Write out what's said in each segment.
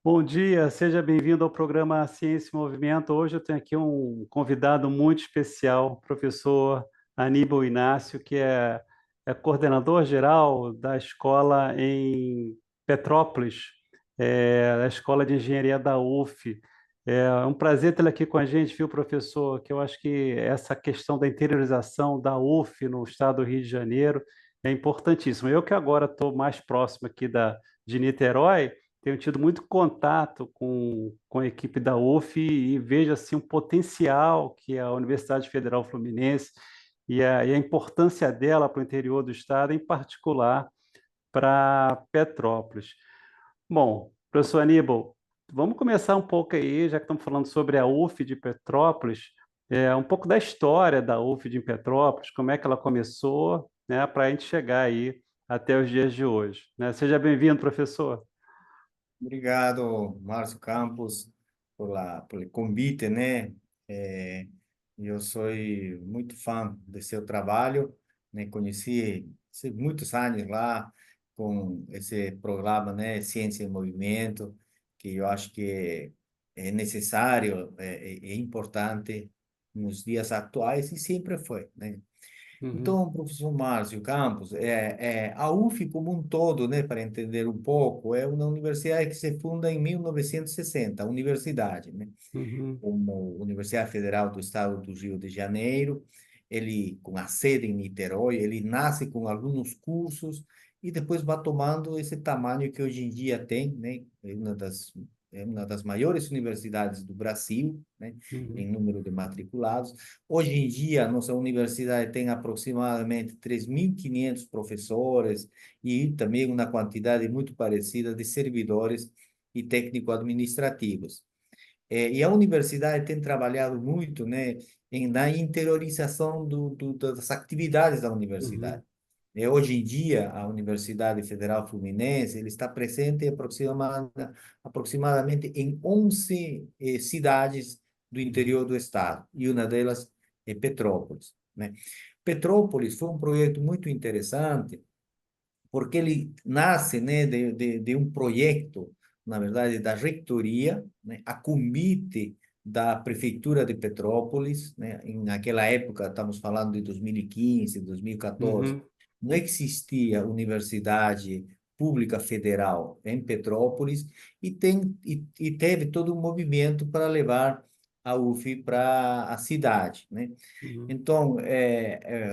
Bom dia, seja bem-vindo ao programa Ciência em Movimento. Hoje eu tenho aqui um convidado muito especial, o professor Aníbal Inácio, que é coordenador geral da escola em Petrópolis, a Escola de Engenharia da UF. É um prazer tê-lo aqui com a gente, viu, professor? Que eu acho que essa questão da interiorização da UF no estado do Rio de Janeiro é importantíssima. Eu que agora estou mais próximo aqui de Niterói, tenho tido muito contato com a equipe da UF e vejo assim um potencial que é a Universidade Federal Fluminense e a importância dela para o interior do estado, em particular para Petrópolis. Bom, professor Aníbal, vamos começar um pouco aí, já que estamos falando sobre a UF de Petrópolis, um pouco da história da UF de Petrópolis, como é que ela começou, né, para a gente chegar aí até os dias de hoje, né? Seja bem-vindo, professor. Obrigado, Márcio Campos, pelo convite, né? Eh, eu sou muito fã do seu trabalho, né? Conheci há muitos anos lá com esse programa, né? Ciência em Movimento, que eu acho que é necessário, é importante nos dias atuais e sempre foi, né? Uhum, Então, professor Márcio Campos, a UF como um todo, né, para entender um pouco, é uma universidade que se funda em 1960, a universidade, né, uhum. como Universidade Federal do Estado do Rio de Janeiro, ele com a sede em Niterói, ele nasce com alguns cursos e depois vai tomando esse tamanho que hoje em dia tem, né, é uma das maiores universidades do Brasil, né, Uhum, em número de matriculados. Hoje em dia, a nossa universidade tem aproximadamente 3.500 professores e também uma quantidade muito parecida de servidores e técnico-administrativos. E a universidade tem trabalhado muito, né, na interiorização das atividades da universidade. uhum, Hoje em dia, a Universidade Federal Fluminense ele está presente em aproximadamente em 11 cidades do uhum, interior do estado, e uma delas é Petrópolis, né? Petrópolis foi um projeto muito interessante, porque ele nasce, né, de um projeto, na verdade, da reitoria, né, a convite da prefeitura de Petrópolis, né, naquela época, estamos falando de 2015, 2014, uhum, não existia universidade pública federal em Petrópolis e teve todo um movimento para levar a UF para a cidade, né? uhum, Então,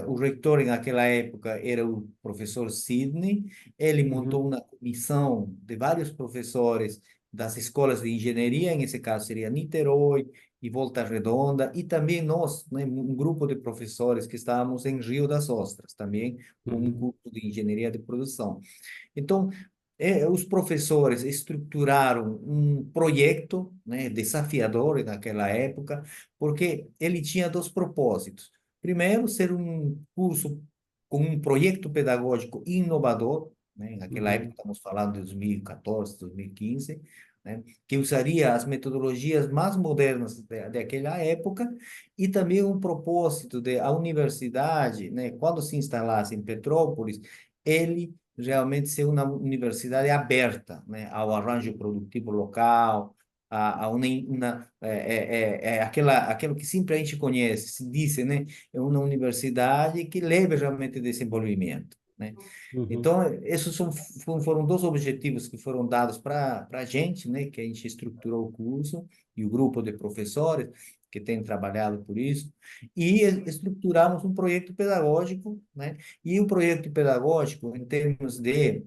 o reitor naquela época era o professor Sidney. Ele montou uhum, uma comissão de vários professores das escolas de engenharia, em esse caso seria Niterói e Volta Redonda, e também nós, né, um grupo de professores que estávamos em Rio das Ostras, também com um uhum, curso de engenharia de produção. Então, os professores estruturaram um projeto, né, desafiador naquela época, porque ele tinha dois propósitos. Primeiro, ser um curso com um projeto pedagógico inovador, né, naquela época, uhum, estamos falando de 2014, 2015, né, que usaria as metodologias mais modernas daquela época, e também um propósito de a universidade, né, quando se instalasse em Petrópolis, ele realmente ser uma universidade aberta, né, ao arranjo uhum, produtivo local, aquilo que sempre a gente conhece, se diz, né, é uma universidade que leve realmente desenvolvimento, né? uhum, Então, esses foram dois objetivos que foram dados para a gente, né, que a gente estruturou o curso e o grupo de professores que tem trabalhado por isso, e estruturamos um projeto pedagógico, né? E o projeto pedagógico, em termos de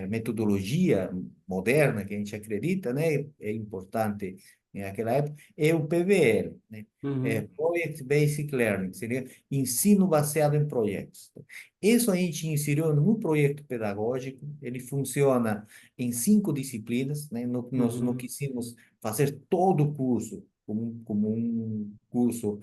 metodologia moderna, que a gente acredita, né, é importante naquela época, é o PBL, né? uhum, Project Basic Learning, seria ensino baseado em projetos. Isso a gente inseriu no projeto pedagógico, ele funciona em 5 disciplinas, né? Nós não uhum, quisimos fazer todo o curso como um curso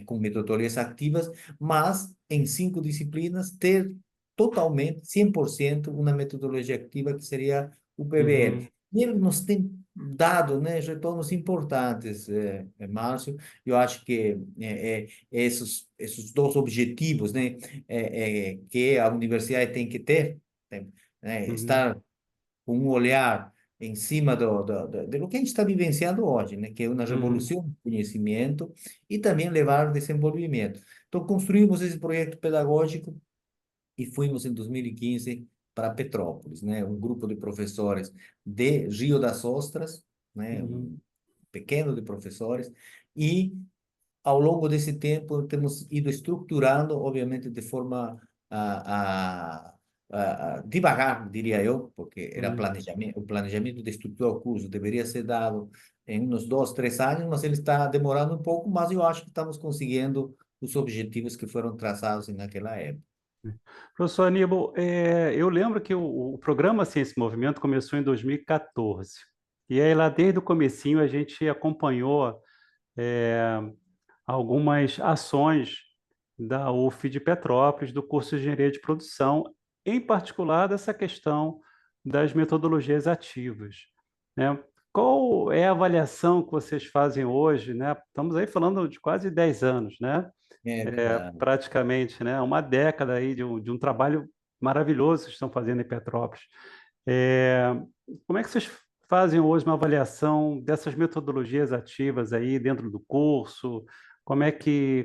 com metodologias ativas, mas em 5 disciplinas ter totalmente, 100%, uma metodologia ativa que seria o uhum, PBL. E ele nos tem dado, né, retornos importantes, Márcio. Eu acho que esses dois objetivos, né, que a universidade tem que ter, né, uhum, estar com um olhar em cima do que a gente está vivenciando hoje, né? Que é uma uhum, revolução do conhecimento e também levar desenvolvimento. Então, construímos esse projeto pedagógico e fomos em 2015 para Petrópolis, né? Um grupo de professores de Rio das Ostras, né? uhum. Um pequeno de professores, e ao longo desse tempo temos ido estruturando, obviamente de forma devagar, diria eu, porque era Uhum. planejamento, o planejamento de estruturar o curso deveria ser dado em uns 2, 3 anos, mas ele está demorando um pouco, mas eu acho que estamos conseguindo os objetivos que foram traçados naquela época. Professor Aníbal, eu lembro que o programa Ciência e Movimento começou em 2014. E aí, lá desde o comecinho, a gente acompanhou é, algumas ações da UF de Petrópolis, do curso de Engenharia de Produção, em particular dessa questão das metodologias ativas, né? Qual é a avaliação que vocês fazem hoje, né? Estamos aí falando de quase 10 anos, né? É verdade. Praticamente, né? Uma década aí de um trabalho maravilhoso que estão fazendo em Petrópolis. É, como é que vocês fazem hoje uma avaliação dessas metodologias ativas aí dentro do curso?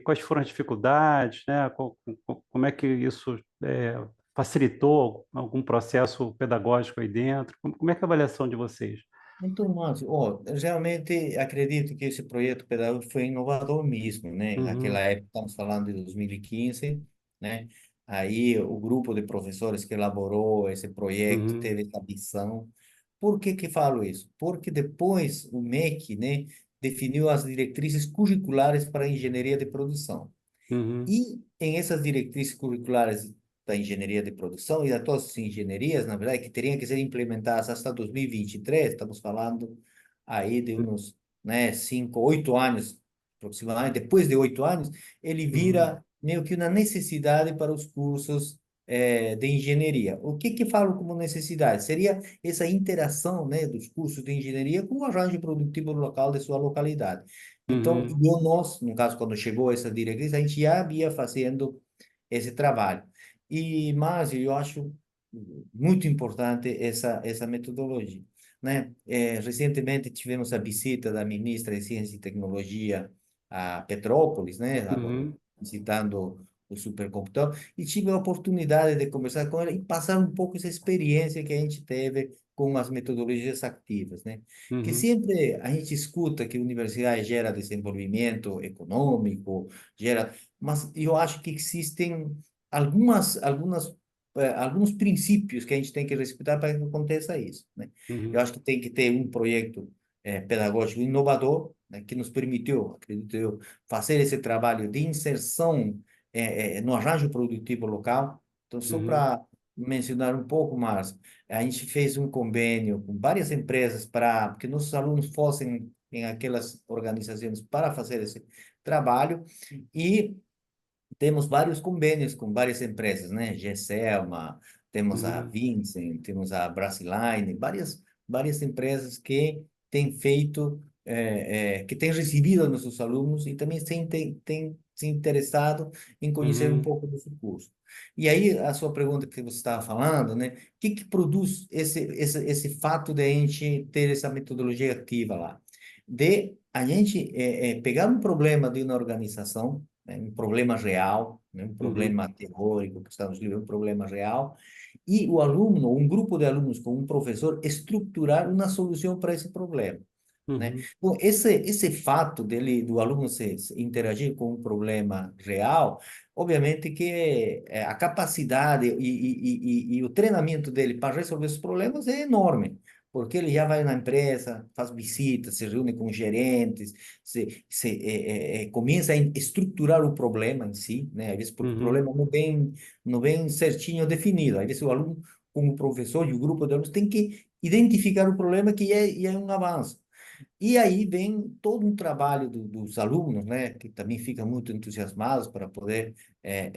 Quais foram as dificuldades, né? Como é que isso facilitou algum processo pedagógico aí dentro? Como é que é a avaliação de vocês? Então, Márcio, realmente acredito que esse projeto pedagógico foi inovador mesmo, né? Naquela Uhum, época, estamos falando de 2015, né? Aí o grupo de professores que elaborou esse projeto uhum, teve essa visão. Por que que falo isso? Porque depois o MEC, né, definiu as diretrizes curriculares para a engenharia de produção. uhum, E em essas diretrizes curriculares da engenharia de produção e de todas as engenharias, na verdade, que teriam que ser implementadas até 2023, estamos falando aí de uns, né, 5, 8 anos, aproximadamente, depois de 8 anos, ele uhum, vira meio que uma necessidade para os cursos de engenharia. O que que falo como necessidade? Seria essa interação, né, dos cursos de engenharia com o arranjo produtivo local de sua localidade. Então, uhum, nós, no caso, quando chegou essa diretriz, a gente já havia fazendo esse trabalho. Mas eu acho muito importante essa metodologia, né? Recentemente tivemos a visita da ministra de Ciência e Tecnologia a Petrópolis, né? uhum, Visitando o supercomputador, e tive a oportunidade de conversar com ela e passar um pouco essa experiência que a gente teve com as metodologias ativas, né? Que uhum, sempre a gente escuta que a universidade gera desenvolvimento econômico, mas eu acho que existem alguns princípios que a gente tem que respeitar para que aconteça isso, né? Eu uhum, acho que tem que ter um projeto pedagógico inovador, né, que nos permitiu, acredito eu, fazer esse trabalho de inserção no arranjo produtivo local. Então, só uhum, para mencionar um pouco mais, a gente fez um convênio com várias empresas para que nossos alunos fossem em aquelas organizações para fazer esse trabalho e temos vários convênios com várias empresas, né? GESELMA, temos a uhum, Vincent, temos a Brasiline, várias empresas que têm feito, que têm recebido nossos alunos e também têm se interessado em conhecer um uhum, pouco desse curso. E aí, a sua pergunta que você estava falando, né? O que que produz esse fato de a gente ter essa metodologia ativa lá? De a gente pegar um problema de uma organização, né, um problema real, né, um uhum, problema teórico que está nos livros, um problema real, e o aluno, um grupo de alunos com um professor, estruturar uma solução para esse problema. Né? uhum, Bom, esse fato do aluno se interagir com um problema real, obviamente que a capacidade e o treinamento dele para resolver os problemas é enorme, porque ele já vai na empresa, faz visitas, se reúne com gerentes, começa a estruturar o problema em si, né? Às vezes porque o uhum, problema não vem certinho definido, às vezes o aluno com o professor e o grupo de alunos tem que identificar o problema que é um avanço. E aí vem todo um trabalho dos alunos, né, que também ficam muito entusiasmados para poder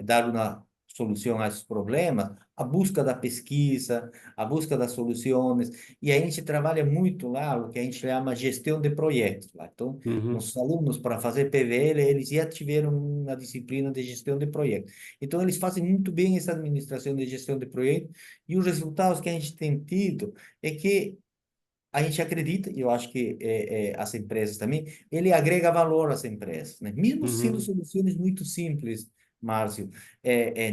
dar uma solução a esses problemas, a busca da pesquisa, a busca das soluções, e a gente trabalha muito lá o que a gente chama gestão de projetos lá. Então, uhum, nossos alunos, para fazer PVL, eles já tiveram uma disciplina de gestão de projetos. Então, eles fazem muito bem essa administração de gestão de projetos, e os resultados que a gente tem tido é que a gente acredita, e eu acho que as empresas também, ele agrega valor às empresas, né? Mesmo sendo Uhum, soluções muito simples, Márcio,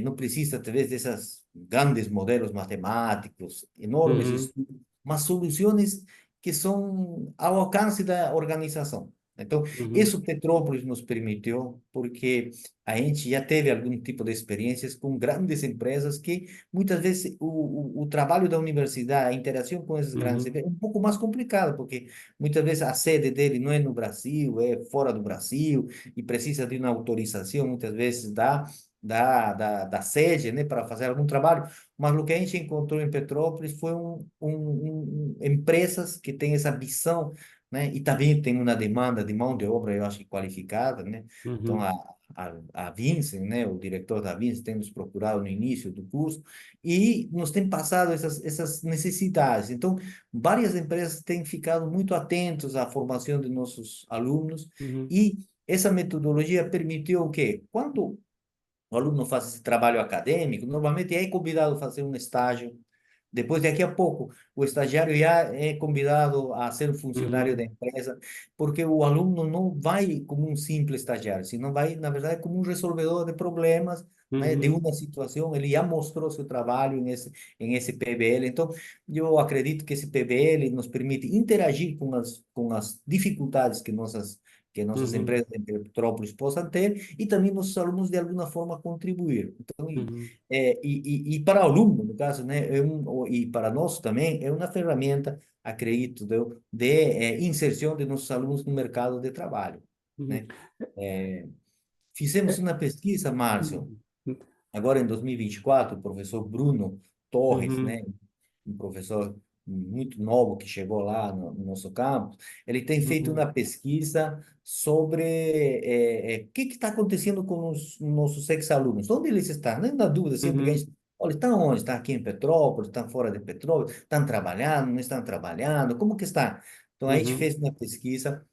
não precisa, talvez, desses grandes modelos matemáticos, enormes uhum, estudos, mas soluções que são ao alcance da organização. Então, uhum, isso Petrópolis nos permitiu, porque a gente já teve algum tipo de experiências com grandes empresas que muitas vezes o trabalho da universidade, a interação com essas grandes uhum, empresas é um pouco mais complicado, porque muitas vezes a sede dele não é no Brasil, é fora do Brasil, e precisa de uma autorização, muitas vezes, da sede, né, para fazer algum trabalho. Mas o que a gente encontrou em Petrópolis foi empresas que têm essa visão, né, e também tem uma demanda de mão de obra, eu acho que qualificada, né? Então, uhum, a Vincent, né, o diretor da Vincent, tem nos procurado no início do curso e nos tem passado essas necessidades. Então, várias empresas têm ficado muito atentos à formação de nossos alunos uhum, e essa metodologia permitiu o quê? Quando o aluno faz esse trabalho acadêmico, normalmente é convidado a fazer um estágio. Depois, daqui a pouco, o estagiário já é convidado a ser um funcionário da uhum, empresa, porque o aluno não vai como um simples estagiário, senão vai, na verdade, como um resolvedor de problemas, né, de uhum, uma situação. Ele já mostrou seu trabalho em esse PBL. Então, eu acredito que esse PBL nos permite interagir com as dificuldades que nossas uhum, empresas em Petrópolis possam ter e também nossos alunos, de alguma forma, contribuir. Então, uhum, e para o aluno, no caso, né, e para nós também, é uma ferramenta, acredito, de inserção de nossos alunos no mercado de trabalho, uhum. né? Fizemos É, uma pesquisa, Márcio, uhum, agora em 2024, o professor Bruno Torres, uhum, né, um professor muito novo que chegou lá no nosso campus, ele tem feito uhum, uma pesquisa sobre o que está acontecendo com os nossos ex-alunos, onde eles estão, nem na dúvida, sempre que a uhum, gente, olha, estão onde? Estão aqui em Petrópolis, estão fora de Petrópolis, estão trabalhando, não estão trabalhando, como que está? Então, a gente uhum, fez uma pesquisa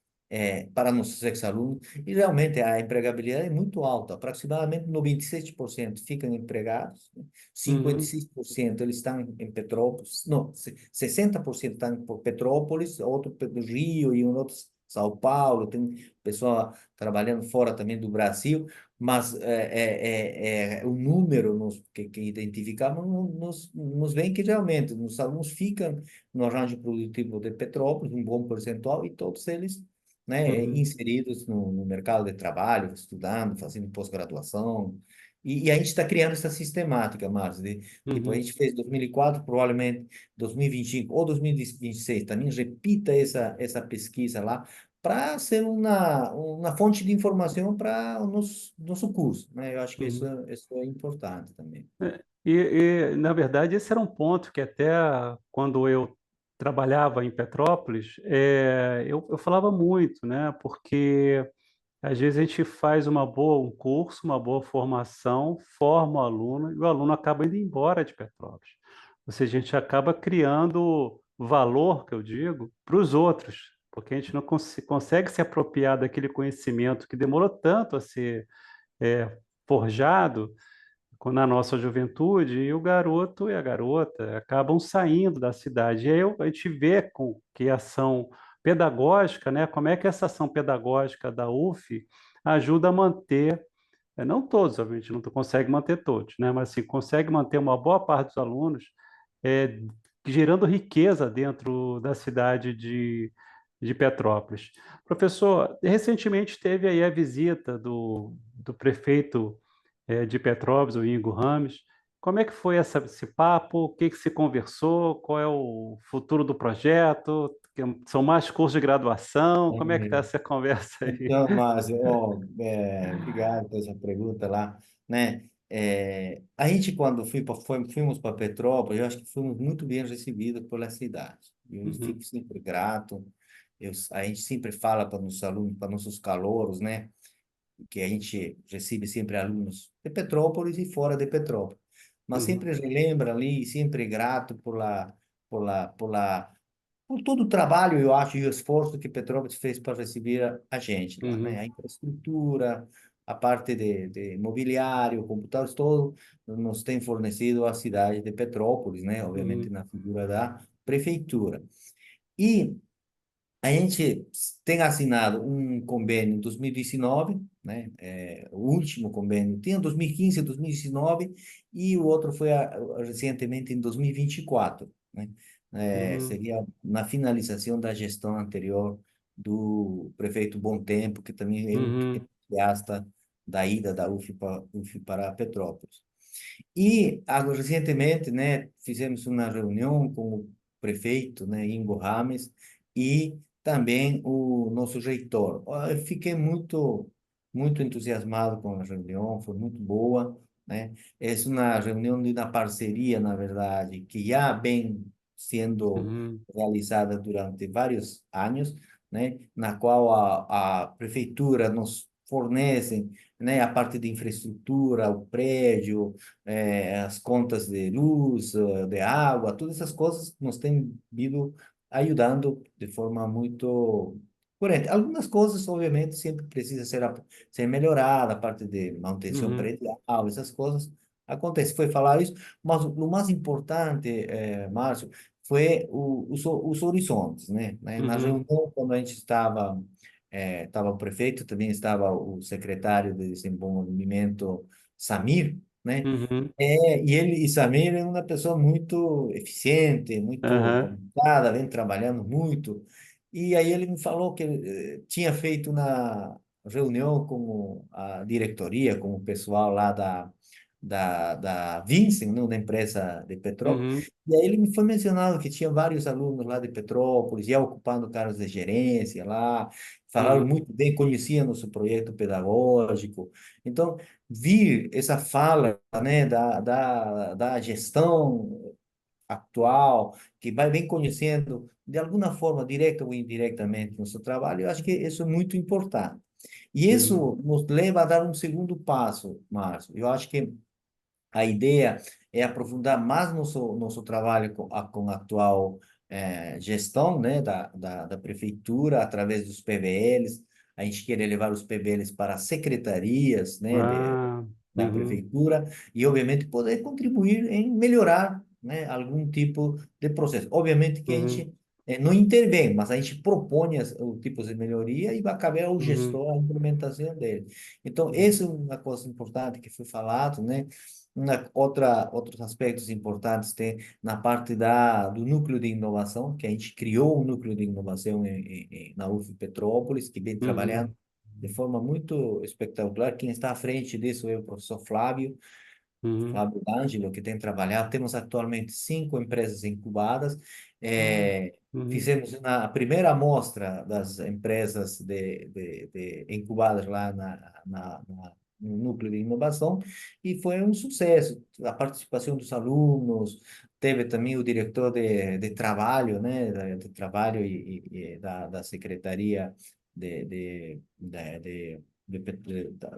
para nossos ex-alunos e realmente a empregabilidade é muito alta, aproximadamente 97% ficam empregados, né? uhum, 56% eles estão em Petrópolis, não, 60% estão em Petrópolis, outro no Rio e um outro São Paulo, tem pessoa trabalhando fora também do Brasil, mas o número que identificamos nos vem que realmente os alunos ficam no arranjo produtivo de Petrópolis, um bom percentual, e todos eles, né, uhum, inseridos no mercado de trabalho, estudando, fazendo pós-graduação. E a gente está criando essa sistemática, Márcio, tipo, a uhum. gente fez 2004, provavelmente 2025 ou 2026, também repita essa pesquisa lá, para ser uma fonte de informação para o nosso curso, né? Eu acho que isso, Uhum. isso é importante também. Na verdade, esse era um ponto que até quando eu trabalhava em Petrópolis, eu falava muito, né? Porque às vezes a gente faz um curso, uma boa formação, forma o aluno e o aluno acaba indo embora de Petrópolis. Ou seja, a gente acaba criando valor, que eu digo, para os outros, porque a gente não consegue se apropriar daquele conhecimento que demorou tanto a ser forjado na nossa juventude, e o garoto e a garota acabam saindo da cidade. E aí a gente vê com que a ação pedagógica, né, como é que essa ação pedagógica da UF ajuda a manter, não todos, obviamente, não consegue manter todos, né, mas assim, consegue manter uma boa parte dos alunos, é, gerando riqueza dentro da cidade de Petrópolis. Professor, recentemente teve aí a visita do prefeito de Petrópolis, o Ingo Rames. Como é que foi esse papo? O que que se conversou? Qual é o futuro do projeto? São mais cursos de graduação? Como é que está essa conversa aí? Então, Márcio, ó, obrigado por essa pergunta lá, né? A gente, quando fomos para Petrópolis, eu acho que fomos muito bem recebidos pela cidade. Eu Uhum, fico sempre grato. A gente sempre fala para nossos alunos, para nossos calouros, né? Que a gente recebe sempre alunos de Petrópolis e fora de Petrópolis. Mas uhum, sempre relembra ali, sempre grato por todo o trabalho, eu acho, e o esforço que Petrópolis fez para receber a gente lá, né? uhum, A infraestrutura, a parte de mobiliário, computadores, todo nos tem fornecido a cidade de Petrópolis, né? Obviamente uhum, na figura da prefeitura. E a gente tem assinado um convênio em 2019, né? O último convênio tinha 2015, 2019, e o outro foi recentemente em 2024, né? Uhum, Seria na finalização da gestão anterior do prefeito Bom Tempo, que também é muito uhum, entusiasta da ida da UF para Petrópolis. E recentemente, né, fizemos uma reunião com o prefeito, né, Ingo Rames, e também o nosso reitor. Eu fiquei muito entusiasmado com a reunião, foi muito boa, né? É uma reunião de uma parceria, na verdade, que já vem sendo uhum, realizada durante vários anos, né? Na qual a prefeitura nos fornece, né, a parte de infraestrutura, o prédio, as contas de luz, de água, todas essas coisas nos têm vindo ajudando de forma muito corrente. Algumas coisas, obviamente, sempre precisa ser melhorada, a parte de manutenção uhum, predial, essas coisas. Acontece, foi falar isso, mas o mais importante, Márcio, foi os horizontes, né? Na uhum, reunião, quando a gente estava o prefeito, também estava o secretário de Desenvolvimento, Samir, né? uhum, E Samir é uma pessoa muito eficiente, muito aham, qualificada, vem trabalhando muito. E aí ele me falou que tinha feito uma reunião com a diretoria, com o pessoal lá da Vincent, né, da empresa de Petrópolis. uhum, E aí ele me foi mencionado que tinha vários alunos lá de Petrópolis, já ocupando cargos de gerência lá, falaram uhum, muito bem, conheciam nosso projeto pedagógico. Então, vir essa fala, né, da gestão atual, que vai bem conhecendo, de alguma forma, direta ou indiretamente, no seu trabalho, eu acho que isso é muito importante. E uhum, isso nos leva a dar um segundo passo, Márcio. Eu acho que a ideia é aprofundar mais nosso trabalho com a atual gestão, né, da prefeitura, através dos PVLs. A gente quer levar os PVLs para as secretarias, né, ah, da uhum, prefeitura e, obviamente, poder contribuir em melhorar, né, algum tipo de processo. Obviamente que a uhum, gente não intervém, mas a gente propõe o tipo de melhoria e vai caber ao uhum, gestor a implementação dele. Então, uhum, essa é uma coisa importante que foi falado, né? Outros aspectos importantes tem na parte do núcleo de inovação, que a gente criou um núcleo de inovação na UF Petrópolis, que vem trabalhando uhum, de forma muito espetacular. Quem está à frente disso é o professor Flávio, uhum, Flávio D'Angelo, que tem trabalhado. Temos atualmente 5 empresas incubadas. ah, É, uhum, fizemos a primeira amostra das empresas de incubadas lá no núcleo de inovação e foi um sucesso. A participação dos alunos, teve também o diretor de trabalho, né, de trabalho e da secretaria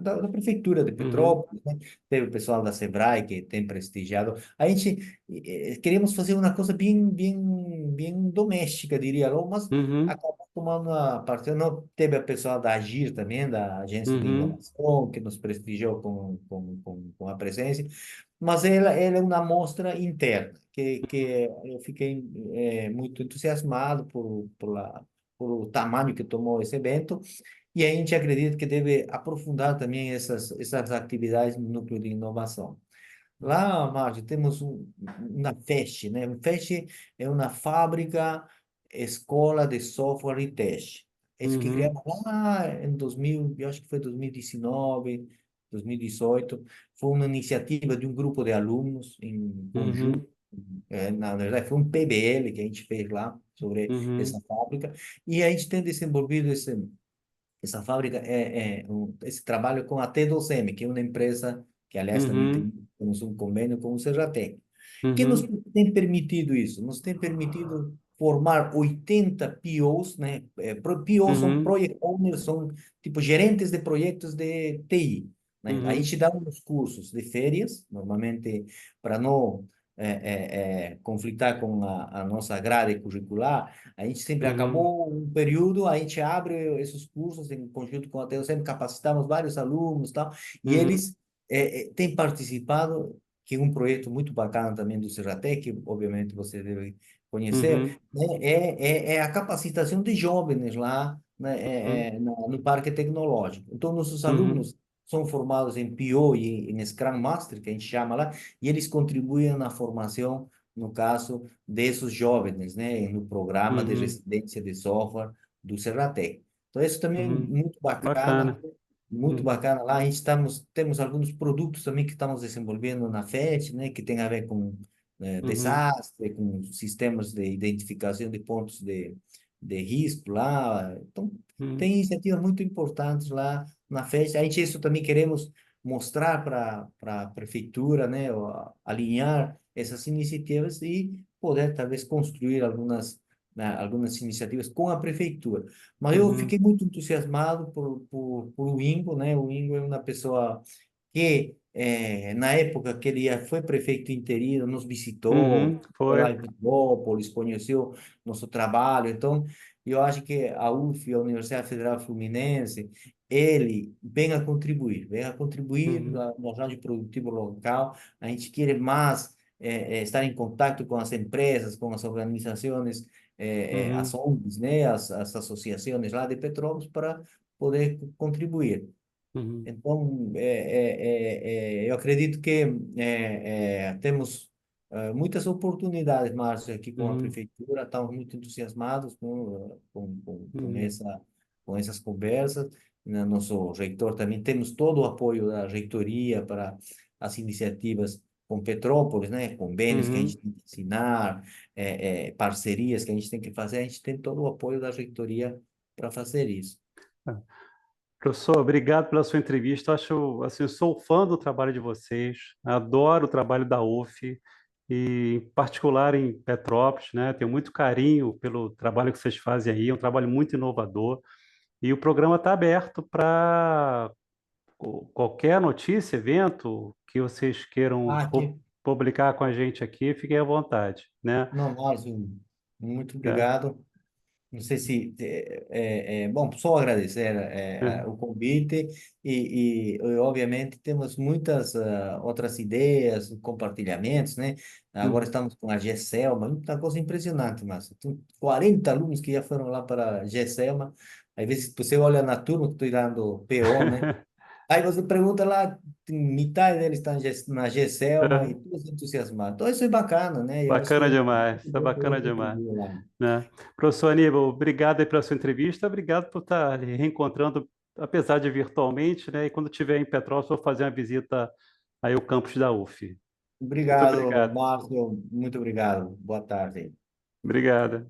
da prefeitura de uhum, Petrópolis, né? Teve o pessoal da Sebrae que tem prestigiado. A gente queríamos fazer uma coisa bem doméstica, diria eu, mas uhum, acabou tomando a parte. Não, teve a pessoa da Agir também, da Agência de uhum, Inovação, que nos prestigiou com a presença, mas ela é uma amostra interna, que eu fiquei muito entusiasmado por o tamanho que tomou esse evento, e a gente acredita que deve aprofundar também essas atividades no núcleo de inovação. Lá, Márcio, temos uma FEST, né? O FEST é uma fábrica, escola de software e teste. Isso que uhum, criamos lá em 2000, eu acho que foi 2019, 2018. Foi uma iniciativa de um grupo de alunos em uhum, conjunto. Na verdade, foi um PBL que a gente fez lá sobre uhum, essa fábrica. E a gente tem desenvolvido essa fábrica esse trabalho com a T2M, que é uma empresa que, aliás, também uhum, temos um convênio com o Serratec, que nos uhum, tem permitido isso, nos tem permitido formar 80 POs, né? POs são uhum, Project Owners, são tipo gerentes de projetos de TI, né? A uhum, gente dá uns cursos de férias, normalmente para não conflitar com a nossa grade curricular, a gente sempre uhum, acabou um período, a gente abre esses cursos em conjunto com a TU, sempre capacitamos vários alunos, tal, e uhum, eles têm participado que é um projeto muito bacana também do Serratec, que obviamente você deve conhecer, uhum, né? É a capacitação de jovens lá, né? uhum, No Parque Tecnológico. Então, nossos uhum, alunos são formados em PO e em Scrum Master, que a gente chama lá, e eles contribuem na formação, no caso, desses jovens, né? No programa de uhum, residência de software do Serratec. Então, isso também é uhum. Bacana. muito Uhum, bacana lá. A gente temos alguns produtos também que estamos desenvolvendo na FET, né, que tem a ver com uhum, desastre, com sistemas de identificação de pontos de risco lá. Então, uhum, tem iniciativas muito importantes lá na FET. A gente isso também queremos mostrar para a prefeitura, né, alinhar essas iniciativas e poder talvez construir algumas iniciativas com a prefeitura. Mas eu uhum, fiquei muito entusiasmado por o Ingo, né? O Ingo é uma pessoa que, na época que ele foi prefeito interino, nos visitou, uhum. foi lá Foi. em Petrópolis, conheceu nosso trabalho. Então, eu acho que a UF, a Universidade Federal Fluminense, ele vem a contribuir Uhum, no rádio produtivo local. A gente quer mais estar em contato com as empresas, com as organizações, as uhum, ONGs, né, as associações lá de Petrópolis para poder contribuir. uhum, Então, eu acredito que temos muitas oportunidades, Márcio, aqui com a uhum, prefeitura, estamos muito entusiasmados uhum, com essas conversas. Né? Nosso reitor também temos todo o apoio da reitoria para as iniciativas com Petrópolis, né? Convênios que a uhum. gente tem que assinar, parcerias que a gente tem que fazer, a gente tem todo o apoio da reitoria para fazer isso. Professor, obrigado pela sua entrevista. Eu acho, assim, eu sou fã do trabalho de vocês, adoro o trabalho da UF, e em particular em Petrópolis, né? Tenho muito carinho pelo trabalho que vocês fazem aí, é um trabalho muito inovador. E o programa está aberto para qualquer notícia, evento que vocês queiram Ah, que publicar com a gente aqui, fiquem à vontade, né? Não, Márcio, muito É, obrigado. Não sei se bom, só agradecer é, o convite obviamente temos muitas outras ideias, compartilhamentos, né? Agora uhum. estamos com a GESELMA, uma coisa impressionante, Márcio. Tem 40 alunos que já foram lá para a GESELMA. Às vezes você olha na turma que estou dando PO, né? Aí você pergunta lá, tem metade deles estão na GESELMA e É, todos entusiasmados. Então isso é bacana, né? Eu acho que bacana é demais, muito é bom bacana poder demais. contribuir lá. Né? Professor Aníbal, obrigado aí pela sua entrevista, obrigado por estar reencontrando, apesar de virtualmente, né? E quando estiver em Petrópolis, vou fazer uma visita aí ao campus da UF. Muito Obrigado, obrigado. Márcio. Muito obrigado. Boa tarde. Obrigado.